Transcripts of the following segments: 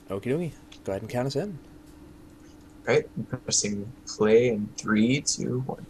Okie dokie. Go ahead and count us in. Right, I'm pressing play in three, two, one.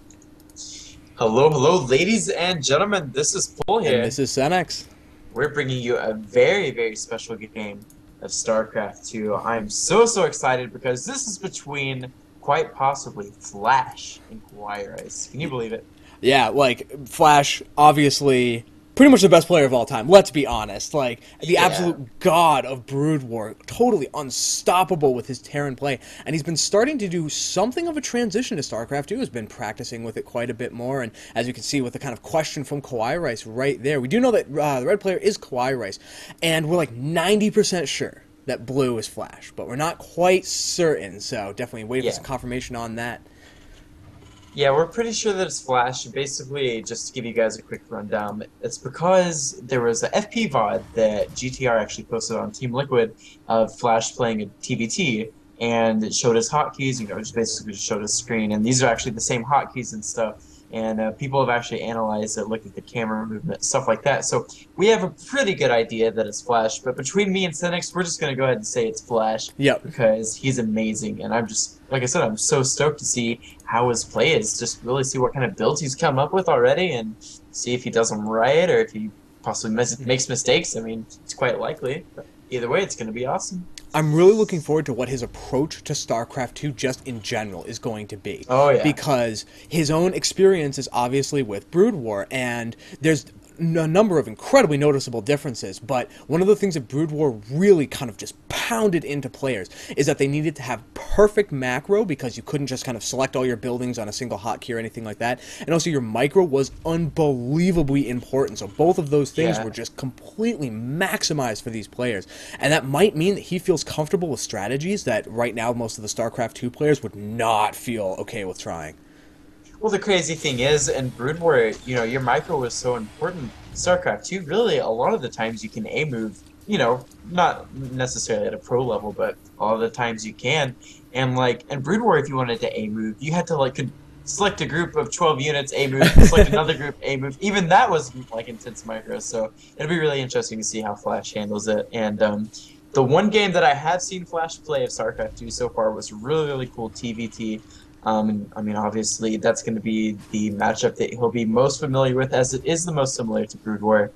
Hello, hello, ladies and gentlemen. This is Paul And here. this is Senex. We're bringing you a very, very special game of StarCraft 2. I'm so excited because this is between quite possibly Flash and KawaiiRice. Can you believe it? Yeah, like, Flash, obviously, pretty much the best player of all time. Let's be honest. Like, the Yeah, absolute god of Brood War. Totally unstoppable with his Terran play. And he's been starting to do something of a transition to StarCraft 2. Has been practicing with it quite a bit more. And as you can see with the kind of question from KawaiiRice right there, we do know that the red player is KawaiiRice. And we're like 90% sure that blue is Flash. But we're not quite certain. So definitely waiting for yeah. some confirmation on that. Yeah, we're pretty sure that it's Flash. Basically, just to give you guys a quick rundown, it's because there was a FP VOD that GTR actually posted on Team Liquid of Flash playing a TvT, and it showed his hotkeys, just basically just showed his screen, and these are actually the same hotkeys and stuff. And people have actually analyzed it, looked at the camera movement, stuff like that. So we have a pretty good idea that it's Flash, but between me and Cynics, we're just going to go ahead and say it's Flash Yep. because he's amazing, and I'm just, like I said, I'm so stoked to see how his play is. Just really see what kind of builds he's come up with already, and see if he does them right or if he possibly makes mistakes. I mean, it's quite likely. But either way, it's going to be awesome. I'm really looking forward to what his approach to StarCraft 2 just in general is going to be. Oh yeah, Because his own experience is obviously with Brood War, and there's a number of incredibly noticeable differences, but one of the things that Brood War really kind of just pounded into players is that they needed to have perfect macro because you couldn't just kind of select all your buildings on a single hotkey or anything like that, and also your micro was unbelievably important, so both of those things yeah. were just completely maximized for these players, and that might mean that he feels comfortable with strategies that right now most of the StarCraft 2 players would not feel okay with trying. Well, the crazy thing is, in Brood War, your micro was so important. StarCraft 2, really, a lot of the times you can A move, not necessarily at a pro level, but a lot of the times you can. And like in Brood War, if you wanted to A move, you had to like select a group of 12 units, A move, select another group, A move. Even that was like intense micro. So it'll be really interesting to see how Flash handles it. And the one game that I have seen Flash play of StarCraft 2 so far was really cool TvT. And, I mean, obviously, that's going to be the matchup that he'll be most familiar with, as it is the most similar to Brood War.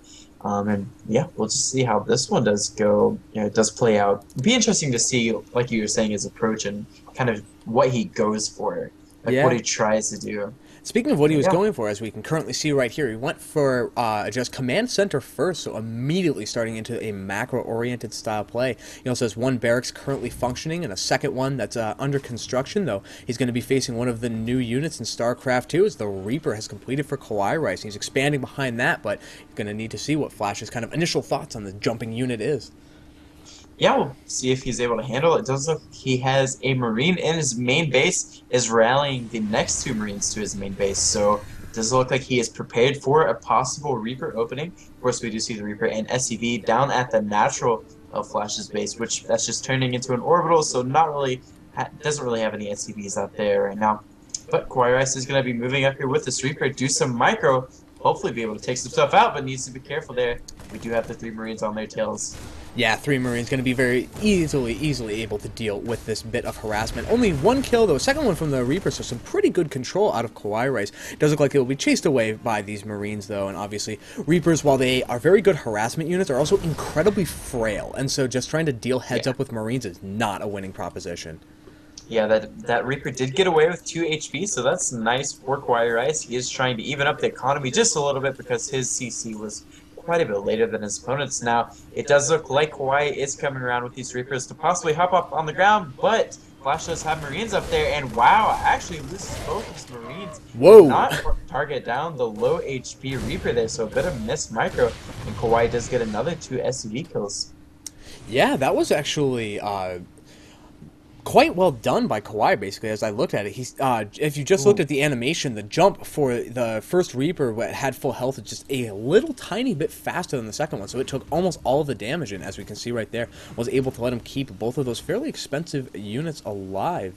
And yeah, we'll just see how this one does go. It does play out. It'd be interesting to see, like you were saying, his approach and kind of what he goes for, like what Yeah. he tries to do. Speaking of what he was Yeah, going for, as we can currently see right here, he went for just command center first, so immediately starting into a macro-oriented style play. He also has one barracks currently functioning and a second one that's under construction, though. He's going to be facing one of the new units in StarCraft 2 as the Reaper has completed for KawaiiRice. He's expanding behind that, but you're going to need to see what Flash's kind of initial thoughts on the jumping unit is. yeah, we'll see if he's able to handle it. It does look he has a Marine in his main base, is rallying the next two Marines to his main base. So it does look like he is prepared for a possible Reaper opening. Of course, we do see the Reaper and SCV down at the natural of Flash's base, which that's just turning into an orbital, so not really doesn't really have any SCVs out there right now. But KawaiiRice is going to be moving up here with this Reaper, do some micro, hopefully be able to take some stuff out, but needs to be careful there. We do have the three Marines on their tails. Yeah, 3 Marines going to be very easily able to deal with this bit of harassment. Only one kill, though, second one from the Reaper, so some pretty good control out of KawaiiRice. Does look like it will be chased away by these Marines, though, and obviously Reapers, while they are very good harassment units, are also incredibly frail, and so just trying to deal heads Yeah. up with Marines is not a winning proposition. Yeah, that Reaper did get away with 2 HP, so that's nice for KawaiiRice. He is trying to even up the economy just a little bit because his CC was quite a bit later than his opponent's. Now, it does look like Kawhi is coming around with these Reapers to possibly hop up on the ground, but Flash does have Marines up there, and wow, actually loses both of his Marines. Whoa! Cannot target down the low HP Reaper there, so a bit of missed micro, and Kawhi does get another 2 SCV kills. Yeah, that was actually quite well done by Kawhi, basically, as I looked at it. He's, if you just looked Ooh. at the animation, the jump for the first Reaper that had full health is just a little tiny bit faster than the second one, so it took almost all of the damage, and as we can see right there, was able to let him keep both of those fairly expensive units alive.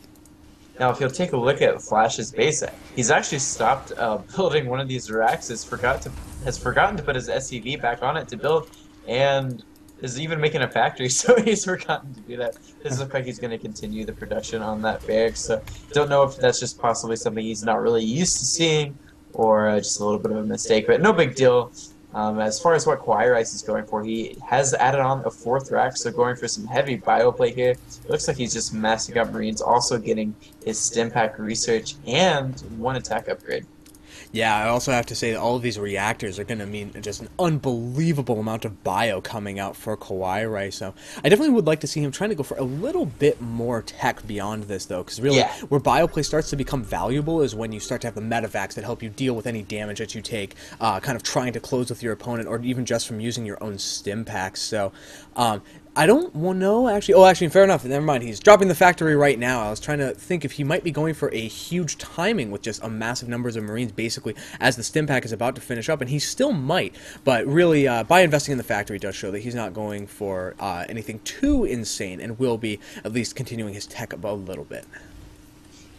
Now, if you'll take a look at Flash's base, he's actually stopped building one of these racks. Has forgotten to put his SCV back on it to build, and is even making a factory, so he's forgotten to do that. Doesn't look like he's going to continue the production on that barracks. So don't know if that's just possibly something he's not really used to seeing, or just a little bit of a mistake. But no big deal. As far as what KawaiiRice is going for, he has added on a fourth rack, so going for some heavy bioplay here. It looks like he's just massing up Marines, also getting his stim pack research and one attack upgrade. Yeah, I also have to say that all of these reactors are going to mean just an unbelievable amount of bio coming out for KawaiiRice. So I definitely would like to see him trying to go for a little bit more tech beyond this, though, because really, Yeah. where bioplay starts to become valuable is when you start to have the medevacs that help you deal with any damage that you take, kind of trying to close with your opponent, or even just from using your own stim packs. So, I don't know, actually. Oh, actually, fair enough. Never mind. He's dropping the factory right now. I was trying to think if he might be going for a huge timing with just a massive numbers of Marines, basically, as the stim pack is about to finish up, and he still might. But really, by investing in the factory does show that he's not going for anything too insane, and will be at least continuing his tech up a little bit.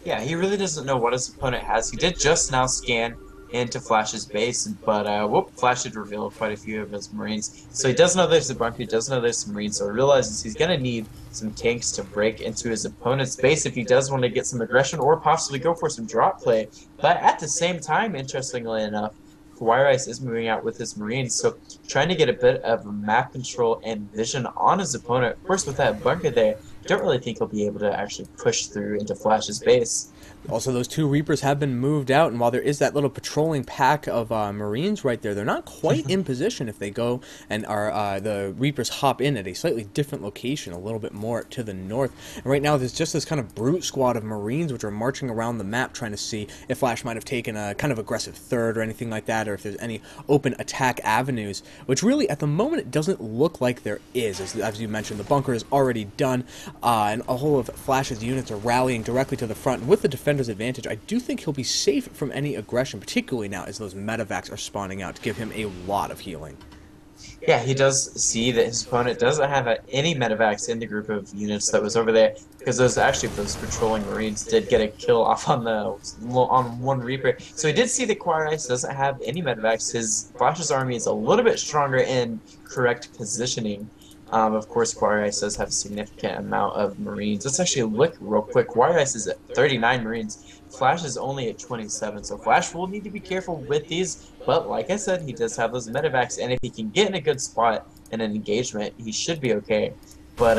Yeah, he really doesn't know what his opponent has. He did just now scan into Flash's base, but whoop, Flash did reveal quite a few of his Marines. So he does know there's a bunker, he does know there's some Marines, so he realizes he's going to need some tanks to break into his opponent's base if he does want to get some aggression or possibly go for some drop play. But at the same time, interestingly enough, KawaiiRice is moving out with his Marines, so trying to get a bit of map control and vision on his opponent. Of course, with that bunker there, don't really think he'll be able to actually push through into Flash's base. Also, those two Reapers have been moved out, and while there is that little patrolling pack of Marines right there, they're not quite in position if they go and are the Reapers hop in at a slightly different location, a little bit more to the north. And right now, there's just this kind of brute squad of Marines which are marching around the map trying to see if Flash might have taken a kind of aggressive third or anything like that, or if there's any open attack avenues, which really, at the moment, it doesn't look like there is. As you mentioned, the bunker is already done, and a whole of Flash's units are rallying directly to the front. And with the defender's advantage, I do think he'll be safe from any aggression, particularly now as those medevacs are spawning out to give him a lot of healing. Yeah, he does see that his opponent doesn't have any medevacs in the group of units that was over there, because those patrolling Marines did get a kill off on one Reaper. So he did see that KawaiiRice doesn't have any medevacs. His Flash's army is a little bit stronger in correct positioning. Of course, KawaiiRice does have a significant amount of Marines. Let's actually look real quick. KawaiiRice is at 39 Marines. Flash is only at 27, so Flash will need to be careful with these. But like I said, he does have those medevacs, and if he can get in a good spot in an engagement, he should be okay. But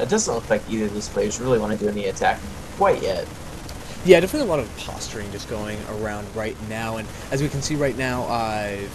it doesn't look like either of these players really want to do any attacking quite yet. Yeah, definitely a lot of posturing just going around right now, and as we can see right now,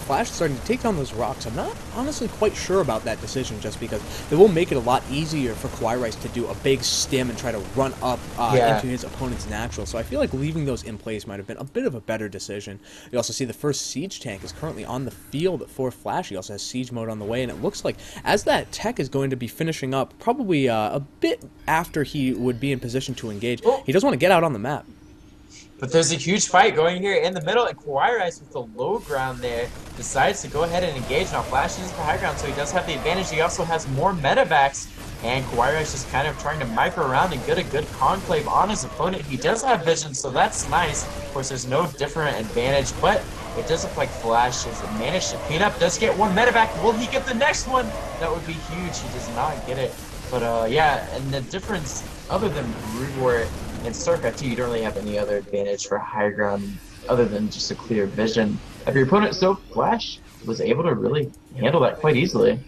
Flash is starting to take down those rocks. I'm not honestly quite sure about that decision, just because it will make it a lot easier for KawaiiRice to do a big stim and try to run up into his opponent's natural, so I feel like leaving those in place might have been a bit of a better decision. You also see the first siege tank is currently on the field for Flash. He also has siege mode on the way, and it looks like as that tech is going to be finishing up, probably a bit after he would be in position to engage, he does want to get out on the map. But there's a huge fight going here in the middle, and KawaiiRice with the low ground there decides to go ahead and engage. Now Flash is the high ground, so he does have the advantage. He also has more medevacs, and KawaiiRice is kind of trying to micro around and get a good conclave on his opponent. He does have vision, so that's nice. Of course, there's no different advantage, but it does look like Flash has managed to clean up. Does get one medevac. Will he get the next one? That would be huge. He does not get it. But yeah, and the difference, other than Brood War in Starcraft 2, you don't really have any other advantage for high ground other than just a clear vision of your opponent. So Flash was able to really handle that quite easily.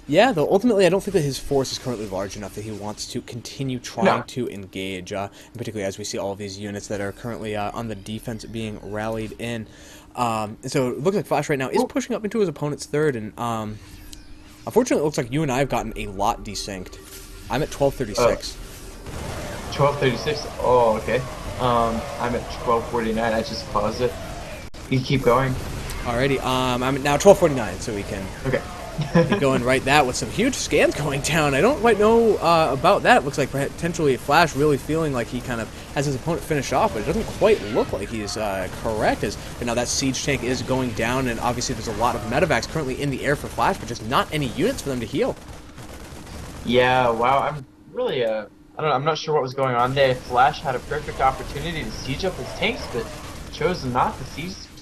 Yeah, though ultimately I don't think that his force is currently large enough that he wants to continue trying to engage, particularly as we see all of these units that are currently on the defense being rallied in. So it looks like Flash right now is pushing up into his opponent's third, and unfortunately it looks like you and I have gotten a lot desynced. I'm at 1236. 1236. Oh, okay. I'm at 1249. I just paused it. You keep going. Alrighty. I'm at now 1249, so we can get going right that with some huge scans going down. I don't quite know about that. It looks like potentially Flash really feeling like he kind of has his opponent finish off, but it doesn't quite look like he's correct. But now that siege tank is going down, and obviously there's a lot of medevacs currently in the air for Flash, but just not any units for them to heal. Yeah. Wow. I'm really I don't know, I'm not sure what was going on there. Flash had a perfect opportunity to siege up his tanks, but chose not to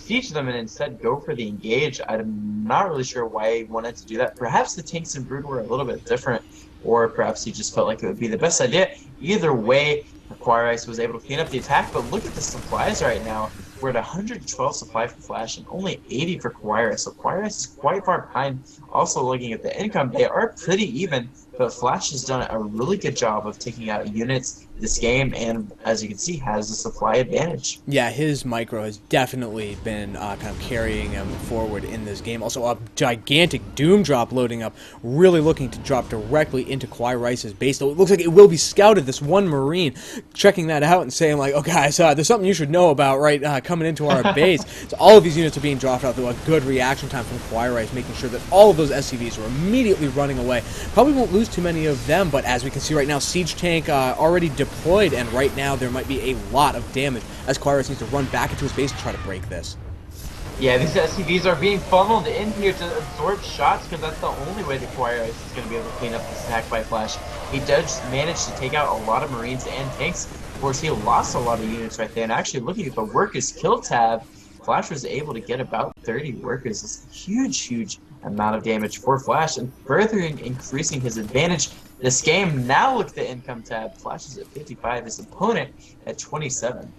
siege them and instead go for the engage. I'm not really sure why he wanted to do that. Perhaps the tanks in Brood were a little bit different, or perhaps he just felt like it would be the best idea. Either way, KawaiiRice was able to clean up the attack, but look at the supplies right now. We're at 112 supply for Flash and only 80 for KawaiiRice, so KawaiiRice is quite far behind. Also looking at the income, they are pretty even, but Flash has done a really good job of taking out units this game, and as you can see, has a supply advantage. Yeah, his micro has definitely been kind of carrying him forward in this game. Also, a gigantic Doom drop loading up, really looking to drop directly into KawaiiRice's base. Though it looks like it will be scouted. This one Marine checking that out and saying like, "Oh guys, there's something you should know about right coming into our base." So all of these units are being dropped out through a good reaction time from KawaiiRice, making sure that all of those SCVs are immediately running away. Probably won't lose too many of them, but as we can see right now, Siege Tank already deployed, and right now there might be a lot of damage as KawaiiRice needs to run back into his base to try to break this. Yeah, these SCVs are being funneled in here to absorb shots because that's the only way that KawaiiRice is going to be able to clean up this attack by Flash. He does manage to take out a lot of Marines and tanks. Of course, he lost a lot of units right there, and actually looking at the workers kill tab, Flash was able to get about 30 workers. It's a huge amount of damage for Flash, and further increasing his advantage this game. Now look at the income tab. Flash is at 55, his opponent at 27.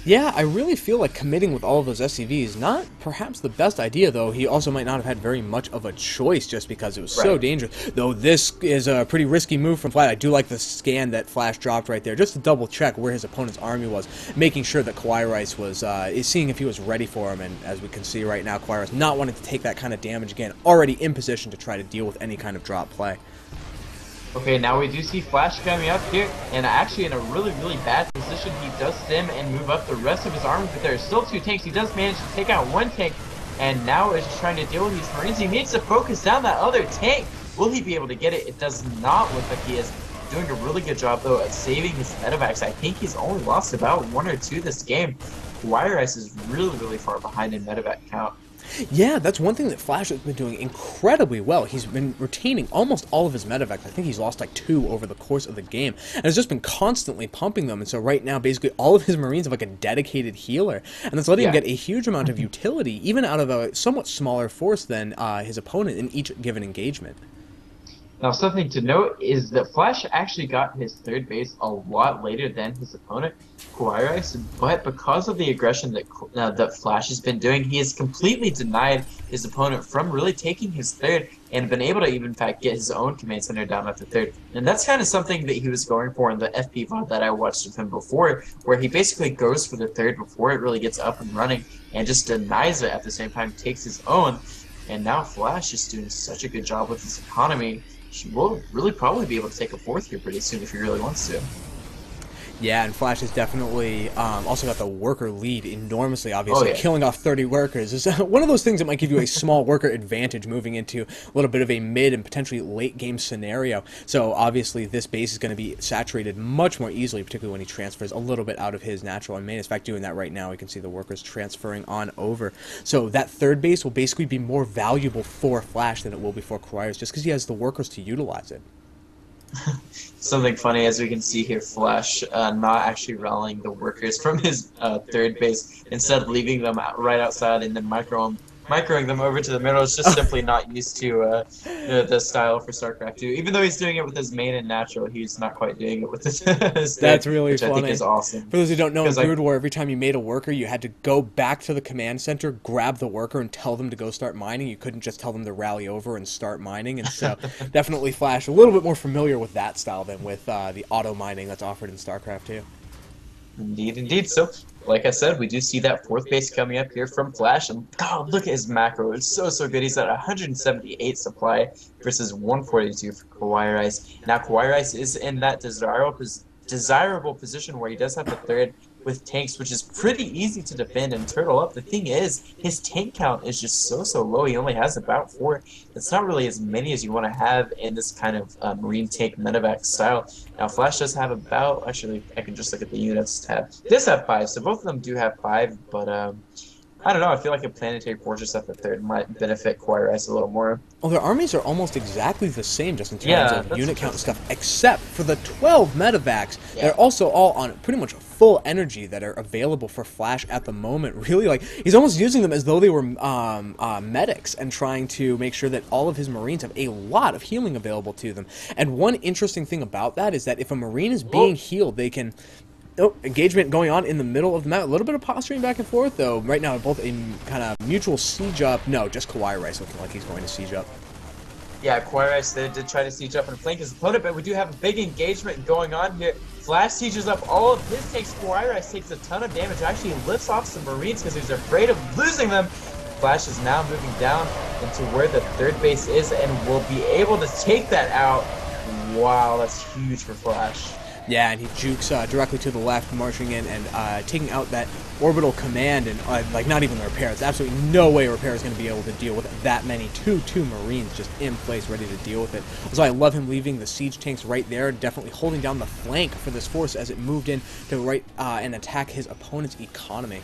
Yeah, I really feel like committing with all of those SCVs, not perhaps the best idea, though. He also might not have had very much of a choice just because it was so dangerous. Though this is a pretty risky move from Flash. I do like the scan that Flash dropped right there, just to double check where his opponent's army was, making sure that KawaiiRice was seeing if he was ready for him. And as we can see right now, KawaiiRice not wanting to take that kind of damage again, already in position to try to deal with any kind of drop play. Okay, now we do see Flash coming up here, and actually in a really bad position. He does sim and move up the rest of his army, but there are still two tanks. He does manage to take out one tank, and now is just trying to deal with these Marines. He needs to focus down that other tank. Will he be able to get it? It does not look like he is. Doing a really good job, though, at saving his medevacs. I think he's only lost about 1 or 2 this game. KawaiiRice is really far behind in medevac count. Yeah, that's one thing that Flash has been doing incredibly well. He's been retaining almost all of his medevacs. I think he's lost like 2 over the course of the game, and has just been constantly pumping them. And so right now, basically all of his Marines have like a dedicated healer, and that's letting him get a huge amount of utility, even out of a somewhat smaller force than his opponent in each given engagement. Now, something to note is that Flash actually got his third base a lot later than his opponent, KawaiiRice, but because of the aggression that Flash has been doing, he has completely denied his opponent from really taking his third and been able to even, in fact, get his own command center down at the third. And that's kind of something that he was going for in the FP VOD that I watched of him before, where he basically goes for the third before it really gets up and running and just denies it at the same time, takes his own. And now Flash is doing such a good job with his economy. She will really probably be able to take a fourth here pretty soon if he really wants to. Yeah, and Flash has definitely also got the worker lead enormously, obviously. Killing off 30 workers is one of those things that might give you a small worker advantage moving into a little bit of a mid and potentially late game scenario. So obviously this base is going to be saturated much more easily, particularly when he transfers a little bit out of his natural and main. In fact, doing that right now, we can see the workers transferring on over. So that third base will basically be more valuable for Flash than it will be for KawaiiRice, just because he has the workers to utilize it. Something funny, as we can see here, Flash not actually rallying the workers from his third base, instead leaving them right outside and then microing them over to the middle. It's just simply not used to the style for Starcraft 2. Even though he's doing it with his main and natural, he's not quite doing it with his That's really which funny. I think is awesome. For those who don't know, in Brood War, every time you made a worker, you had to go back to the command center, grab the worker, and tell them to go start mining. You couldn't just tell them to rally over and start mining. And so definitely Flash a little bit more familiar with that style than with the auto mining that's offered in Starcraft 2. Indeed. So, like I said, we do see that fourth base coming up here from Flash, and God, look at his macro. It's so good. He's at 178 supply versus 142 for KawaiiRice. Now, KawaiiRice is in that desirable position where he does have the third with tanks, which is pretty easy to defend and turtle up. The thing is, his tank count is just so low. He only has about 4. It's not really as many as you want to have in this kind of Marine tank medevac style. Now, Flash does have about, actually, I can just look at the units tab. He does have 5, so both of them do have 5, but I don't know. I feel like a planetary fortress at the third might benefit KawaiiRice a little more. Well, their armies are almost exactly the same just in terms Yeah, of that's unit count and interesting. stuff, except for the 12 medevacs. They're Yeah. also all on pretty much full energy that are available for Flash at the moment. Really, like, he's almost using them as though they were medics and trying to make sure that all of his Marines have a lot of healing available to them. And one interesting thing about that is that if a Marine is being Well, healed, they can... Oh, engagement going on in the middle of the map. A little bit of posturing back and forth, though. Right now, both in kind of mutual siege up. No, just KawaiiRice looking like he's going to siege up. yeah, KawaiiRice did try to siege up and flank his opponent, but we do have a big engagement going on here. Flash sieges up all of his tanks. KawaiiRice takes a ton of damage. Actually lifts off some Marines because he's afraid of losing them. Flash is now moving down into where the third base is and will be able to take that out. Wow, that's huge for Flash. Yeah, and he jukes directly to the left, marching in and taking out that orbital command, and like not even the repair. There's absolutely no way repair is going to be able to deal with that many two Marines just in place, ready to deal with it. So I love him leaving the siege tanks right there, definitely holding down the flank for this force as it moved in to right and attack his opponent's economy.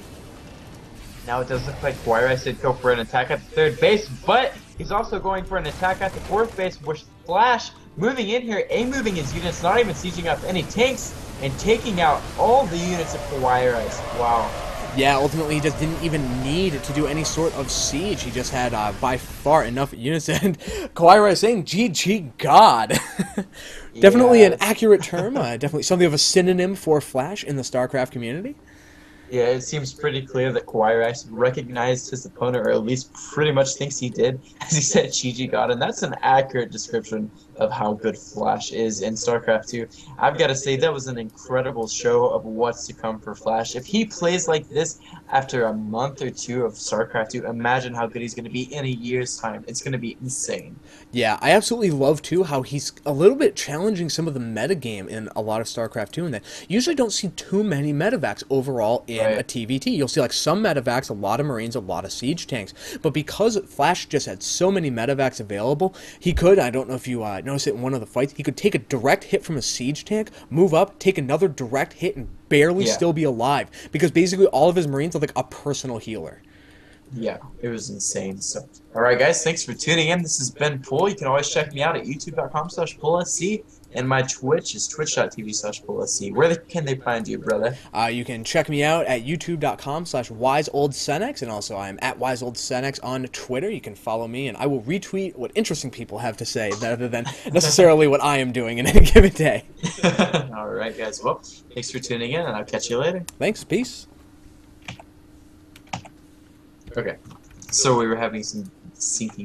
Now it does look like KawaiiRice did go for an attack at the third base, but he's also going for an attack at the fourth base, which Flash moving in here, moving his units, not even sieging up any tanks, and taking out all the units of KawaiiRice. Wow. Yeah, ultimately he just didn't even need to do any sort of siege. He just had by far enough units, and KawaiiRice saying GG God. Definitely an Yes. accurate term, definitely something of a synonym for Flash in the Starcraft community. Yeah, it seems pretty clear that KawaiiRice recognized his opponent, or at least pretty much thinks he did, as he said Chi God, and that's an accurate description of how good Flash is in StarCraft 2. I've got to say, that was an incredible show of what's to come for Flash. If he plays like this after a month or two of StarCraft 2, imagine how good he's going to be in a year's time. It's going to be insane. Yeah, I absolutely love too how he's a little bit challenging some of the metagame in a lot of StarCraft 2, and that you usually don't see too many medevacs overall in a Right. TvT. You'll see like some medevacs, a lot of Marines, a lot of siege tanks. But because Flash just had so many medevacs available, he could, I don't know if you noticed it in one of the fights, he could take a direct hit from a siege tank, move up, take another direct hit, and barely Yeah. still be alive. Because basically all of his Marines are like a personal healer. Yeah, it was insane. So, all right, guys, thanks for tuning in. This has been Pool. You can always check me out at youtube.com/PoolSC, and my Twitch is twitch.tv/PoolSC. Where can they find you, brother? You can check me out at youtube.com/WiseOldSenex, and also I'm at WiseOldSenex on Twitter. You can follow me, and I will retweet what interesting people have to say, rather than necessarily what I am doing in any given day. All right, guys. Well, thanks for tuning in, and I'll catch you later. Thanks, peace. Okay. So we were having some syncing.